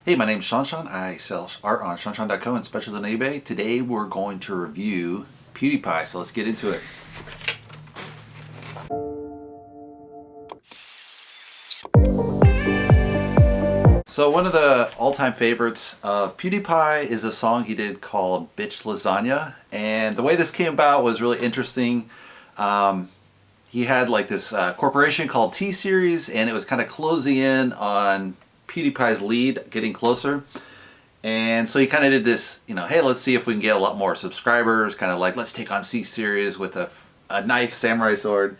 Hey, my name's ShawNshawN. I sell art on ShawNshawN.co and specials on eBay. Today we're going to review Pewdiepie, so let's get into it. So one of the all-time favorites of Pewdiepie is a song he did called Bitch Lasagna, and the way this came about was really interesting. He had like this corporation called T-Series, and it was kind of closing in on Pewdiepie's lead, getting closer. And so he kind of did this, hey, let's see if we can get a lot more subscribers, kind of like, let's take on C-Series with a knife samurai sword.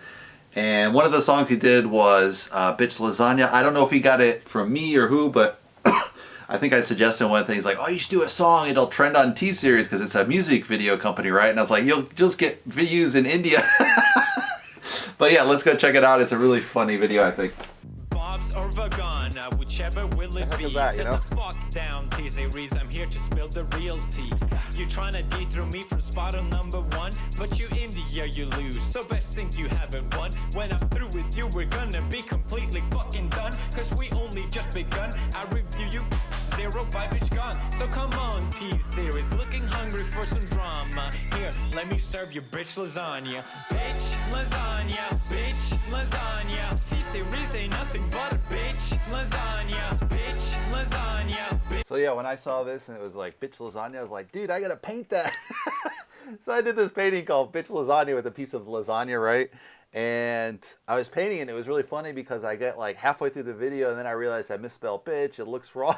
And one of the songs he did was Bitch Lasagna. I don't know if he got it from me or who, but I think I suggested one of the things like, oh, you should do a song, it'll trend on T-Series because it's a music video company, right? And I was like, you'll just get views in India. But yeah, let's go check it out. It's a really funny video, I think. Or vegan, whichever will it be. Sit the fuck down, T-Series. I'm here to spill the real tea. You're trying to dethrone me from spot on #1, but you India, you lose. So best think you haven't won. When I'm through with you, we're gonna be completely fucking done. Cause we only just begun. I review you, zero vibe is gone. So come on, T-Series, looking hungry for some drama. Here, let me serve you bitch lasagna. Bitch lasagna, bitch lasagna. T-Series ain't nothing but a bitch lasagna, bitch lasagna, bitch. So yeah, when I saw this and it was like bitch lasagna, I was like, dude, I gotta paint that. So I did this painting called Bitch Lasagna with a piece of lasagna, right? And I was painting and it was really funny because I get like halfway through the video and then I realized I misspelled bitch, it looks wrong.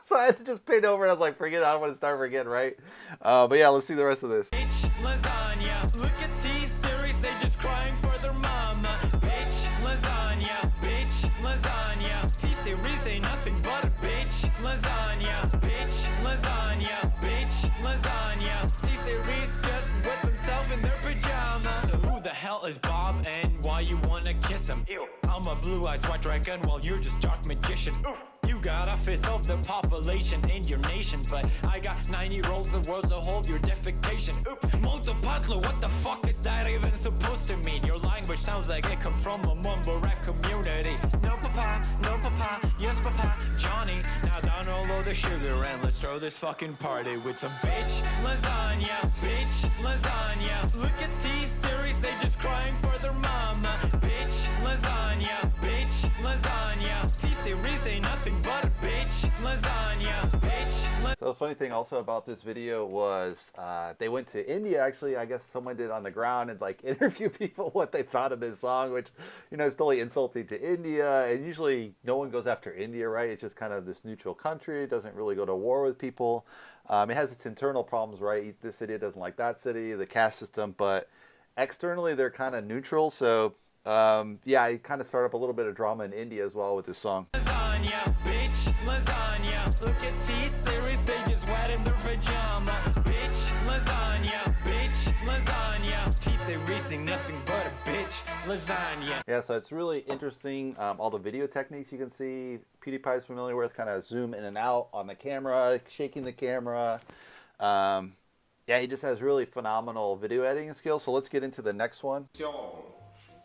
So I had to just paint over and I was like, forget it, I don't want to start again, right? But yeah, let's see the rest of this. Bitch lasagna, look at T-Series, they just crying for their mama. Bitch lasagna, bitch lasagna. T-Series ain't nothing but a bitch lasagna, bitch lasagna, bitch lasagna. T-Series just wet themselves in their pajamas. So who the hell is Bob and why you wanna kiss him? Ew. I'm a blue-eyed white dragon while you're just dark magician. Ooh. You got a fifth of the population in your nation, but I got 90 rolls of worlds to hold your defecation. Oops, multipatlo, what the fuck is that even supposed to mean? Your language sounds like it come from a mumble rap community. No papa, yes papa, Johnny. Now download the sugar and let's throw this fucking party with some bitch lasagna, bitch lasagna. Look at T-Series, they just crying for their mama. Bitch lasagna, bitch lasagna. T-Series ain't nothing but a bitch lasagna, bitch. So the funny thing also about this video was they went to India. Actually, I guess someone did on the ground and like interview people what they thought of this song, which is totally insulting to India. And usually no one goes after India, right? It's just kind of this neutral country. It doesn't really go to war with people. It has its internal problems, right? This city doesn't like that city, the caste system, but externally they're kind of neutral. So yeah, I kind of start up a little bit of drama in India as well with this song. Lasagna, bitch lasagna. Look at T-Series, they just wet in their pajama. Bitch lasagna, bitch lasagna. T-Series ain't nothing but a bitch lasagna. Yeah, so it's really interesting. All the video techniques you can see Pewdiepie's familiar with, kind of zoom in and out on the camera, shaking the camera. Yeah, he just has really phenomenal video editing skills. So let's get into the next one.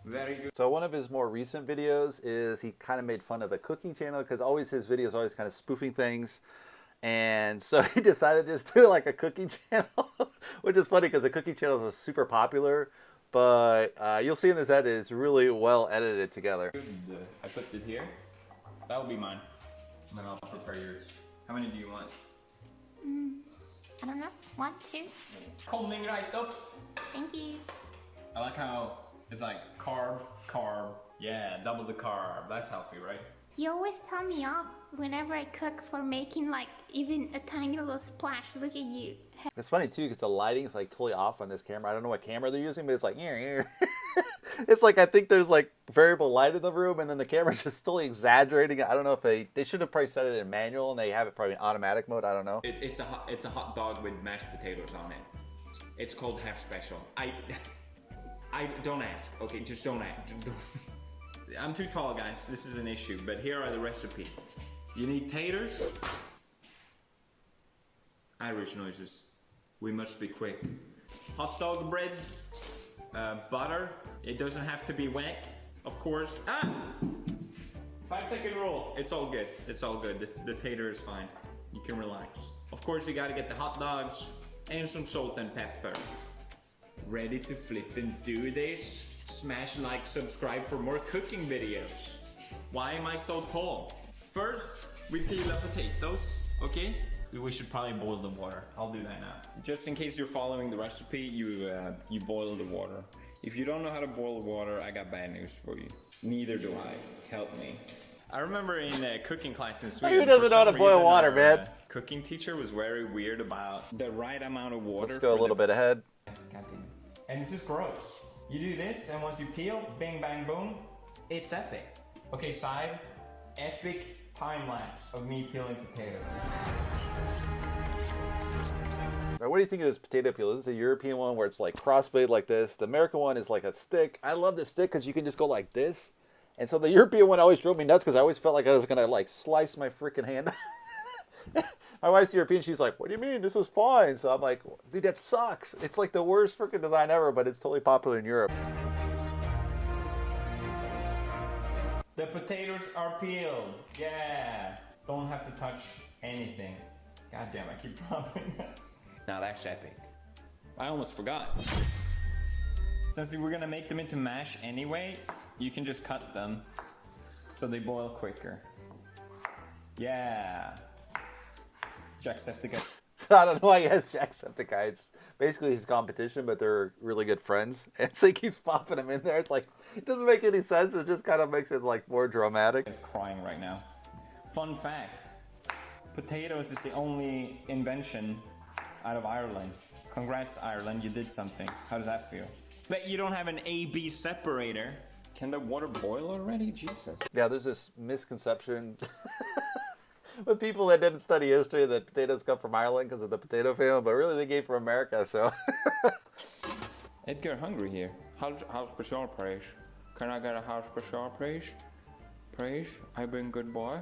Very good. So one of his more recent videos is he kind of made fun of the cooking channel because always his videos always kind of spoofing things. And so he decided to just do like a cooking channel, which is funny because the cooking channels are super popular. But you'll see in this edit, it's really well edited together. I put it here. That will be mine. And then I'll prepare yours. How many do you want? I don't know. 1, 2. Coming right up. Thank you. I like how it's like carb. Yeah, double the carb. That's healthy, right? You always tell me off whenever I cook for making like even a tiny little splash. Look at you. It's funny too because the lighting is like totally off on this camera. I don't know what camera they're using, but it's like it's like I think there's like variable light in the room and then the camera's just totally exaggerating it. I don't know if they should have probably set it in manual and they have it probably in automatic mode. I don't know. It's a hot dog with mashed potatoes on it. It's called half special. I don't ask. Okay, just don't ask. I'm too tall, guys. This is an issue. But here are the recipe. You need taters. Irish noises. We must be quick. Hot dog bread. Butter. It doesn't have to be wet, of course. 5-second rule. It's all good. It's all good. The tater is fine. You can relax. Of course, you gotta get the hot dogs and some salt and pepper. Ready to flip and do this? Smash like, subscribe for more cooking videos. Why am I so tall? First, we peel the potatoes, okay? We should probably boil the water. I'll do that now. Just in case you're following the recipe, you boil the water. If you don't know how to boil water, I got bad news for you. Neither do I. Help me. I remember in cooking class in Sweden. Who doesn't know how to boil water, man? Cooking teacher was very weird about the right amount of water. Let's go a little bit ahead. And this is gross. You do this, and once you peel, bing, bang, boom, it's epic. Okay, side, epic time lapse of me peeling potatoes. Right, what do you think of this potato peel? This is a European one where it's like crossblade like this. The American one is like a stick. I love the stick because you can just go like this. And so the European one always drove me nuts because I always felt like I was gonna like slice my freaking hand. My wife's European, she's like, what do you mean? This is fine. So I'm like, dude, that sucks. It's like the worst freaking design ever, but it's totally popular in Europe. The potatoes are peeled. Yeah. Don't have to touch anything. God damn, I keep dropping that. Now that's epic. I almost forgot. Since we were gonna make them into mash anyway, you can just cut them so they boil quicker. Yeah. Jacksepticeye. I don't know why he has Jacksepticeye. It's basically his competition, but they're really good friends. And so he keeps popping them in there. It's like, it doesn't make any sense. It just kind of makes it like more dramatic. He's crying right now. Fun fact. Potatoes is the only invention out of Ireland. Congrats, Ireland. You did something. How does that feel? Bet you don't have an A-B separator. Can the water boil already? Jesus. Yeah, there's this misconception with people that didn't study history that potatoes come from Ireland because of the potato famine, but really they came from America, so. Edgar hungry here. House special, please. Can I get a house special, please? Please? I've been good boy.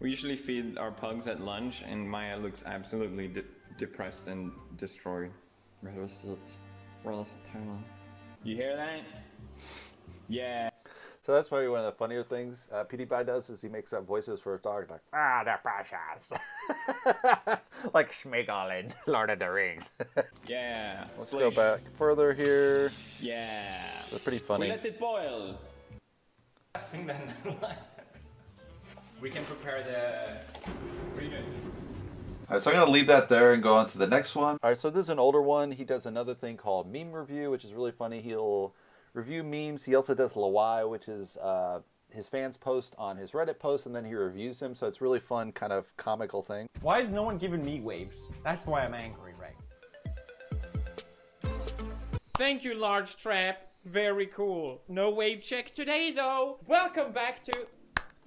We usually feed our pugs at lunch, and Maya looks absolutely depressed and destroyed. Where is it? You hear that? Yeah. So that's probably one of the funnier things Pewdiepie does is he makes up voices for his dog, like, they're precious. Like Schmeagol in Lord of the Rings. Yeah. Let's go back further here. Yeah. That's pretty funny. We let it boil. Sing that in the last episode. We can prepare the redo. All right, so I'm going to leave that there and go on to the next one. All right, so this is an older one. He does another thing called meme review, which is really funny. He'll review memes. He also does Lawai, which is his fans post on his Reddit post, and then he reviews them. So it's really fun, kind of comical thing. Why is no one giving me waves? That's why I'm angry, right? Thank you, Large Trap. Very cool. No wave check today, though. Welcome back to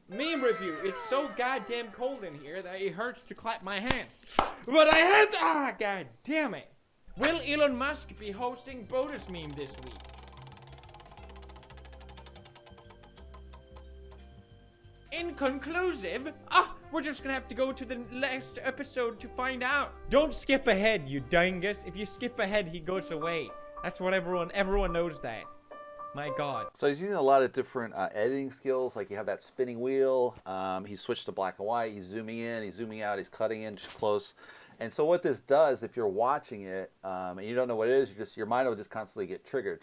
meme review. It's so goddamn cold in here that it hurts to clap my hands. But I had god damn it. Will Elon Musk be hosting bonus meme this week? Inconclusive? We're just gonna have to go to the next episode to find out. Don't skip ahead, you dingus. If you skip ahead, he goes away. That's what everyone knows that. My God. So he's using a lot of different editing skills. Like you have that spinning wheel. He's switched to black and white. He's zooming in. He's zooming out. He's cutting in just close. And so what this does, if you're watching it and you don't know what it is, your mind will just constantly get trigger.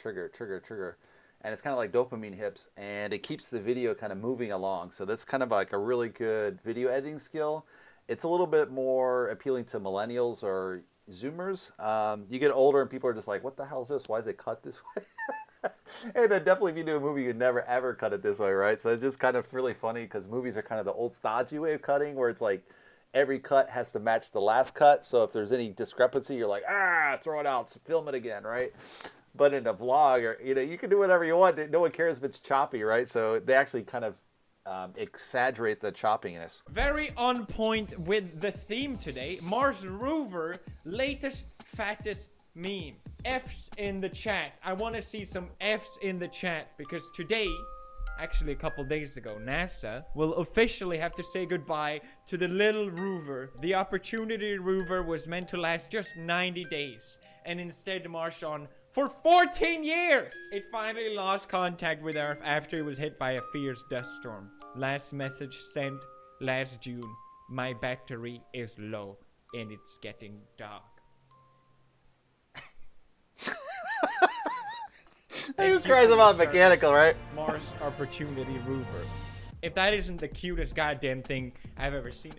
And it's kind of like dopamine hits. And it keeps the video kind of moving along. So that's kind of like a really good video editing skill. It's a little bit more appealing to millennials or Zoomers. You get older and people are just like, what the hell is this? Why is it cut this way? And then definitely if you do a movie, you'd never ever cut it this way, right? So it's just kind of really funny because movies are kind of the old stodgy way of cutting where it's like every cut has to match the last cut. So if there's any discrepancy, you're like, throw it out, film it again, right? But in a vlog, or you can do whatever you want. No one cares if it's choppy, right? So they actually kind of exaggerate the choppiness. Very on point with the theme today. Mars rover, latest, fattest meme. F's in the chat. I want to see some F's in the chat because today, actually a couple days ago, NASA will officially have to say goodbye to the little rover. The Opportunity rover was meant to last just 90 days. And instead, ShawNshawN for 14 years. It finally lost contact with Earth after it was hit by a fierce dust storm. Last message sent last June. My battery is low and it's getting dark. Who cries about mechanical, right? Mars Opportunity Rover. If that isn't the cutest goddamn thing I've ever seen.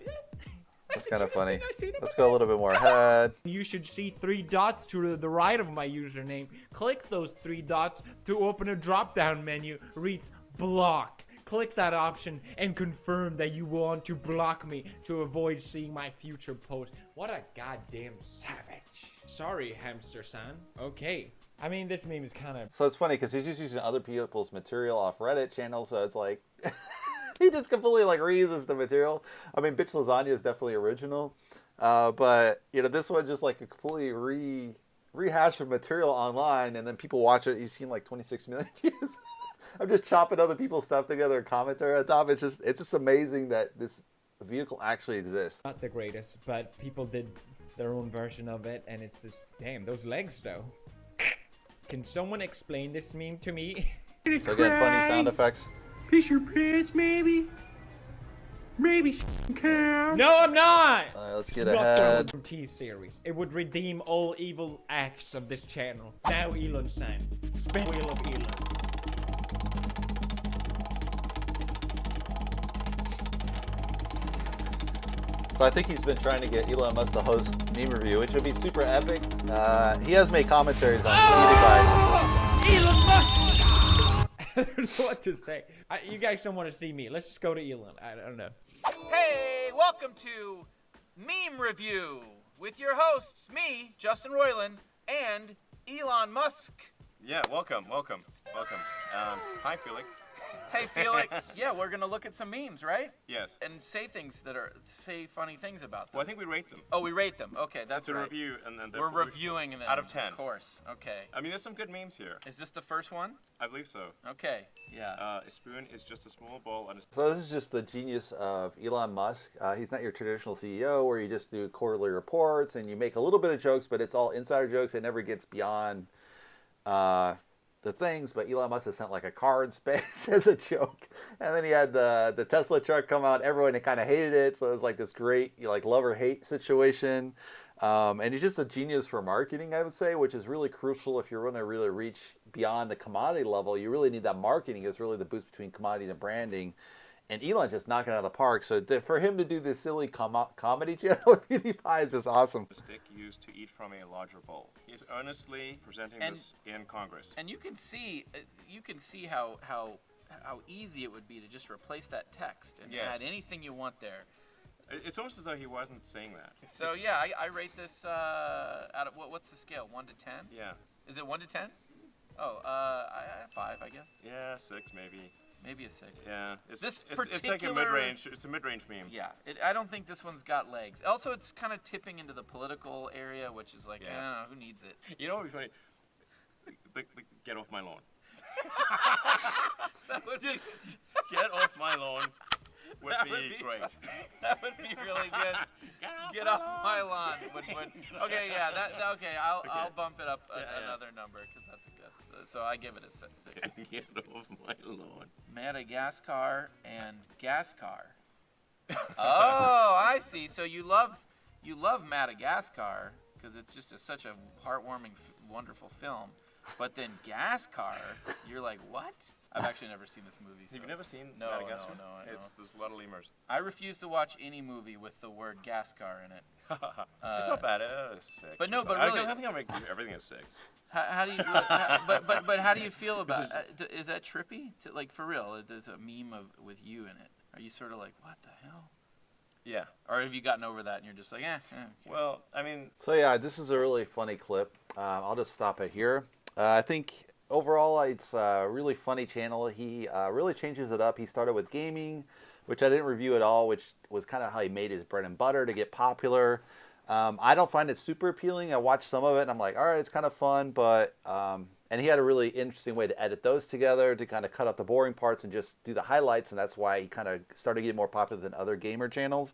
That's kind of funny. Let's go a little bit more ahead. You should see 3 dots to the right of my username. Click those 3 dots to open a drop-down menu. Reads block. Click that option and confirm that you want to block me to avoid seeing my future posts. What a goddamn savage. Sorry, hamster-san. Okay. I mean, this meme is kind of... So it's funny because he's just using other people's material off Reddit channels, so it's like... he just completely like reuses the material. I mean, Bitch Lasagna is definitely original. But, you know, this one just like a completely rehash of material online, and then people watch it. He's seen like 26 million views. I'm just chopping other people's stuff together and commentary on top. It's just amazing that this vehicle actually exists. Not the greatest, but people did their own version of it, and it's just... Damn, those legs, though. Can someone explain this meme to me? So again, funny sound effects. Piss your pants, maybe? Maybe can. No, I'm not! Alright, let's get ahead. T-series. It would redeem all evil acts of this channel. Now Elon san. Spin wheel of Elon. So I think he's been trying to get Elon Musk to host meme review, which would be super epic. He has made commentaries on PewDiePie. Elon Musk! I don't know what to say. You guys don't want to see me. Let's just go to Elon. I don't know. Hey, welcome to Meme Review with your hosts, me, Justin Roiland, and Elon Musk. Yeah, welcome. Hi, Felix. Hey, Felix. Yeah, we're gonna look at some memes, right? Yes. And say funny things about them. Well, I think we rate them. Oh, we rate them. Okay, that's It's a right. review, and then We're reviewing them. out of 10. Of course. Okay. I mean, there's some good memes here. Is this the first one? I believe so. Okay. Yeah. A spoon is just a small ball and a... So this is just the genius of Elon Musk. He's not your traditional CEO where you just do quarterly reports and you make a little bit of jokes, but it's all insider jokes. It never gets beyond the things. But Elon Musk has sent like a car in space as a joke. And then he had the Tesla truck come out. Everyone kind of hated it. So it was like this great like love or hate situation. And he's just a genius for marketing, I would say, which is really crucial if you're going to really reach beyond the commodity level. You really need that marketing. It's really the boost between commodities and branding. And Elon's just knocking it out of the park. So for him to do this silly comedy channel with PewDiePie is just awesome. A stick used to eat from a larger bowl. He's earnestly presenting this in Congress. And you can see how easy it would be to just replace that text and Yes. add anything you want there. It's almost as though he wasn't saying that. So yeah, I rate this out of what's the scale? 1 to 10? Yeah. Is it 1 to 10? Oh, 5, I guess. Yeah, 6 maybe. Maybe a 6. Yeah. It's like a particular- mid-range. It's a mid-range meme. Yeah, I don't think this one's got legs. Also, it's kind of tipping into the political area, which is like, I don't know, who needs it? You know what would be funny? The get off my lawn. That would Just get off my lawn would That be would be- great. That would be really good. Get off my lawn. Okay, yeah. Okay. I'll bump it up another number because that's so I give it a 6. Get off my lawn. Madagascar and Gascar. Oh, I see. So you love Madagascar because it's just such a heartwarming, wonderful film. But then Gascar, you're like, what? I've actually never seen this movie. So. You've never seen No, Madagascar? no. There's a lot of lemurs. I refuse to watch any movie with the word Gascar in it. It's not bad. 6. But no, or but something. really- I think I'll make everything a 6. How do you? But how do you feel about? Is that trippy? Like for real? There's a meme with you in it. Are you sort of like, what the hell? Yeah. Or have you gotten over that and you're just like, who cares? Well, I mean, So yeah, this is a really funny clip. I'll just stop it here. I think overall it's a really funny channel. He really changes it up. He started with gaming, which I didn't review at all, which was kind of how he made his bread and butter to get popular. I don't find it super appealing. I watched some of it and I'm like, all right, it's kind of fun, but and he had a really interesting way to edit those together to kind of cut out the boring parts and just do the highlights, and that's why he kind of started getting more popular than other gamer channels.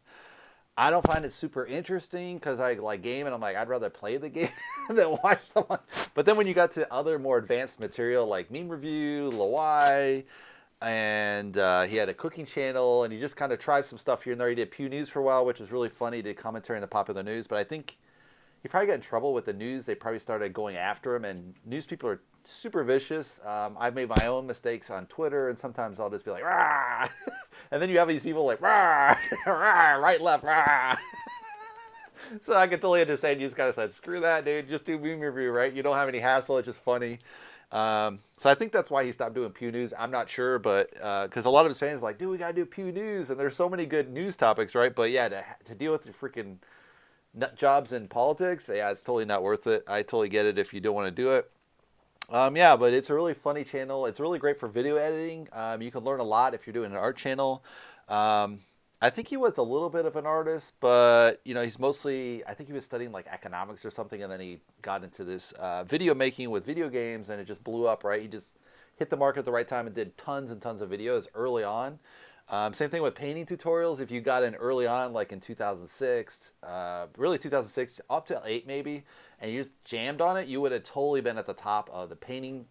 I don't find it super interesting because I like game and I'm like, I'd rather play the game than watch someone. But then when you got to other more advanced material like meme review, Lawai, and he had a cooking channel, and he just kind of tried some stuff here and there. He did Pew News for a while, which was really funny. He did commentary on the popular news, but I think he probably got in trouble with the news. They probably started going after him, and news people are super vicious. I've made my own mistakes on Twitter, and sometimes I'll just be like, rah! And then you have these people like, rah! Rah! Right, left, rah! So I can totally understand. You just kind of said, screw that, dude. Just do meme review, right? You don't have any hassle. It's just funny. So I think that's why he stopped doing Pew News. I'm not sure, but because a lot of his fans are like, dude, we got to do Pew News. And there's so many good news topics, right? But yeah, to deal with the freaking nut jobs in politics, yeah, it's totally not worth it. I totally get it if you don't want to do it. Yeah, but it's a really funny channel. It's really great for video editing. You can learn a lot if you're doing an art channel. I think he was a little bit of an artist, but you know, he's mostly, I think he was studying like economics or something, and then he got into this video making with video games, and it just blew up, right? He just hit the market at the right time and did tons and tons of videos early on. Same thing with painting tutorials. If you got in early on, like in 2006, really 2006 up to 8 maybe, and you just jammed on it, you would have totally been at the top of the painting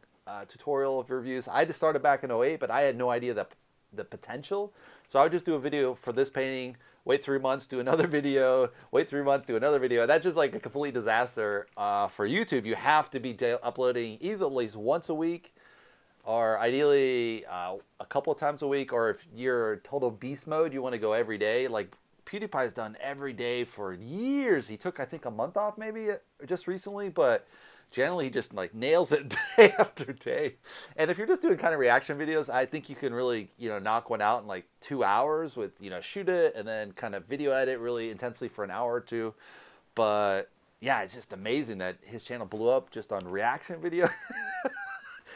tutorial reviews. I just started back in 08, but I had no idea the potential. So I would just do a video for this painting, wait 3 months, do another video, wait 3 months, do another video. That's just like a complete disaster for YouTube. You have to be uploading either at least once a week, or ideally a couple of times a week, or if you're total beast mode, you want to go every day. Like PewDiePie's done every day for years. He took, I think, a month off maybe just recently, but generally he just like nails it day after day. And if you're just doing kind of reaction videos, I think you can really, you know, knock one out in like 2 hours with, you know, shoot it and then kind of video edit really intensely for an hour or two. But yeah, it's just amazing that his channel blew up just on reaction video.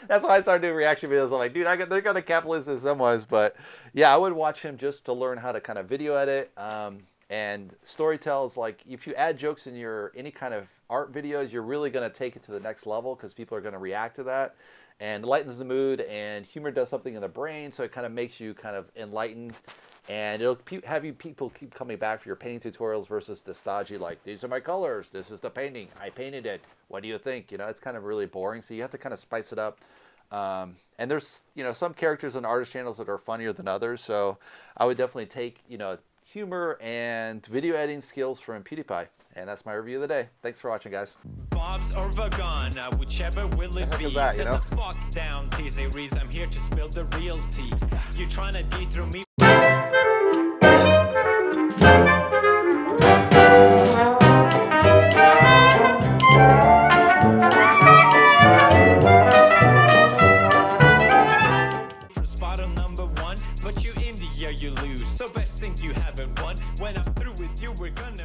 That's why I started doing reaction videos. I'm like, dude, they're going to capitalize this somewhere. But yeah, I would watch him just to learn how to kind of video edit. And storytells, like if you add jokes in your any kind of art videos, you're really going to take it to the next level because people are going to react to that. And it lightens the mood, and humor does something in the brain, so it kind of makes you kind of enlightened. And it'll have you people keep coming back for your painting tutorials versus the stodgy, like, these are my colors, this is the painting, I painted it, what do you think? You know, it's kind of really boring, so you have to kind of spice it up. And there's, you know, some characters on artist channels that are funnier than others, so I would definitely take, you know, humor and video editing skills from PewDiePie. And that's my review of the day. Thanks for watching, guys. Bob's or Vagana, whichever will it be. That, you know? Sit the fuck down, T-Series. I'm here to spill the real tea. You trying to dethrone me? Spot on number 1, but you India, you lose. So best think you haven't won. When I'm through with you, we're gonna